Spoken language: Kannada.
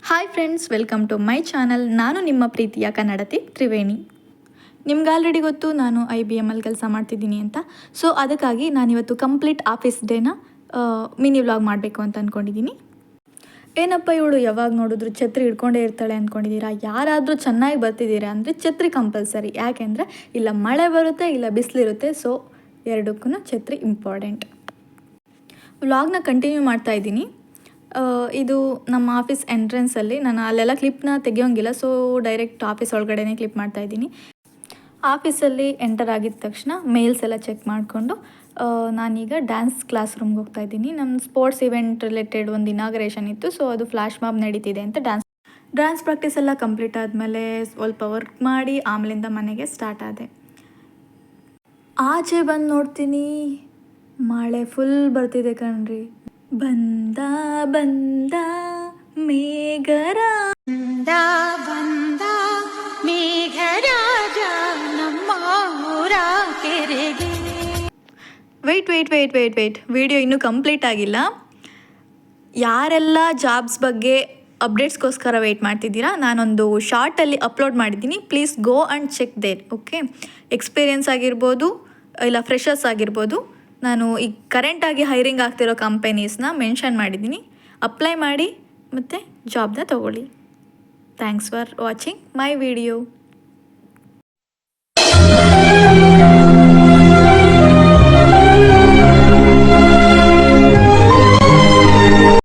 Hi friends, welcome to my channel. ನಾನು ನಿಮ್ಮ ಪ್ರೀತಿಯ ಕನ್ನಡತಿ ತ್ರಿವೇಣಿ. ನಿಮ್ಗೆ ಆಲ್ರೆಡಿ ಗೊತ್ತು ನಾನು IBMಲ್ಲಿ ಕೆಲಸ ಮಾಡ್ತಿದ್ದೀನಿ ಅಂತ. ಸೊ ಅದಕ್ಕಾಗಿ ನಾನಿವತ್ತು ಕಂಪ್ಲೀಟ್ ಆಫೀಸ್ ಡೇನ ಮಿನಿ ವ್ಲಾಗ್ ಮಾಡಬೇಕು ಅಂತ ಅಂದ್ಕೊಂಡಿದ್ದೀನಿ. ಏನಪ್ಪ ಇವಳು ಯಾವಾಗ ನೋಡಿದ್ರು ಛತ್ರಿ ಹಿಡ್ಕೊಂಡೇ ಇರ್ತಾಳೆ ಅಂದ್ಕೊಂಡಿದ್ದೀರಾ? ಯಾರಾದರೂ ಚೆನ್ನಾಗಿ ಬರ್ತಿದ್ದೀರಾ ಅಂದರೆ ಛತ್ರಿ ಕಂಪಲ್ಸರಿ. ಯಾಕೆಂದರೆ ಇಲ್ಲ ಮಳೆ ಬರುತ್ತೆ, ಇಲ್ಲ ಬಿಸಿಲಿರುತ್ತೆ. ಸೊ ಎರಡಕ್ಕೂ ಛತ್ರಿ ಇಂಪಾರ್ಟೆಂಟ್. ವ್ಲಾಗ್ನ ಕಂಟಿನ್ಯೂ ಮಾಡ್ತಾಯಿದ್ದೀನಿ. ಇದು ನಮ್ಮ ಆಫೀಸ್ ಎಂಟ್ರೆನ್ಸಲ್ಲಿ. ನಾನು ಅಲ್ಲೆಲ್ಲ ಕ್ಲಿಪ್ನ ತೆಗಿಯೋಂಗಿಲ್ಲ, ಸೊ ಡೈರೆಕ್ಟ್ ಆಫೀಸ್ ಒಳಗಡೆನೇ ಕ್ಲಿಪ್ ಮಾಡ್ತಾಯಿದ್ದೀನಿ. ಆಫೀಸಲ್ಲಿ ಎಂಟರ್ ಆಗಿದ ತಕ್ಷಣ ಮೇಲ್ಸ್ ಎಲ್ಲ ಚೆಕ್ ಮಾಡಿಕೊಂಡು ನಾನೀಗ ಡ್ಯಾನ್ಸ್ ಕ್ಲಾಸ್ ರೂಮ್ಗೆ ಹೋಗ್ತಾಯಿದ್ದೀನಿ. ನಮ್ಮ ಸ್ಪೋರ್ಟ್ಸ್ ಇವೆಂಟ್ ರಿಲೇಟೆಡ್ ಒಂದು ಇನಾಗ್ರೇಷನ್ ಇತ್ತು, ಸೊ ಅದು ಫ್ಲ್ಯಾಶ್ ಮಾಬ್ ನಡೀತಿದೆ ಅಂತ ಡ್ಯಾನ್ಸ್ ಪ್ರಾಕ್ಟೀಸ್ ಎಲ್ಲ ಕಂಪ್ಲೀಟ್ ಆದಮೇಲೆ ಸ್ವಲ್ಪ ವರ್ಕ್ ಮಾಡಿ ಆಮೇಲಿಂದ ಮನೆಗೆ ಸ್ಟಾರ್ಟ್ ಆದೆ. ಆಚೆ ಬಂದು ನೋಡ್ತೀನಿ, ಮಳೆ ಫುಲ್ ಬರ್ತಿದೆ ಕಣ್ರಿ. ಬಂದ ಬಂದ ಮೇಘರಾಜ ಮೇಘರಾಜ ನಮ್ಮ ಊರ ಕೆರೆಗೆ. ವೆಯ್ಟ್ ವಿಡಿಯೋ ಇನ್ನೂ ಕಂಪ್ಲೀಟ್ ಆಗಿಲ್ಲ. ಯಾರೆಲ್ಲ ಜಾಬ್ಸ್ ಬಗ್ಗೆ ಅಪ್ಡೇಟ್ಸ್ಗೋಸ್ಕರ ವೆಯ್ಟ್ ಮಾಡ್ತಿದ್ದೀರಾ, ನಾನೊಂದು ಶಾರ್ಟಲ್ಲಿ ಅಪ್ಲೋಡ್ ಮಾಡಿದ್ದೀನಿ. Please go and check there. Okay, experience ಆಗಿರ್ಬೋದು ಇಲ್ಲ ಫ್ರೆಷರ್ಸ್ ಆಗಿರ್ಬೋದು, ನಾನು ಈಗ ಕರೆಂಟಾಗಿ ಹೈರಿಂಗ್ ಆಗ್ತಿರೋ ಕಂಪನೀಸ್ನ ಮೆನ್ಷನ್ ಮಾಡಿದ್ದೀನಿ. ಅಪ್ಲೈ ಮಾಡಿ ಮತ್ತು ಜಾಬ್ನ ತೊಗೊಳ್ಳಿ. Thanks for watching my video.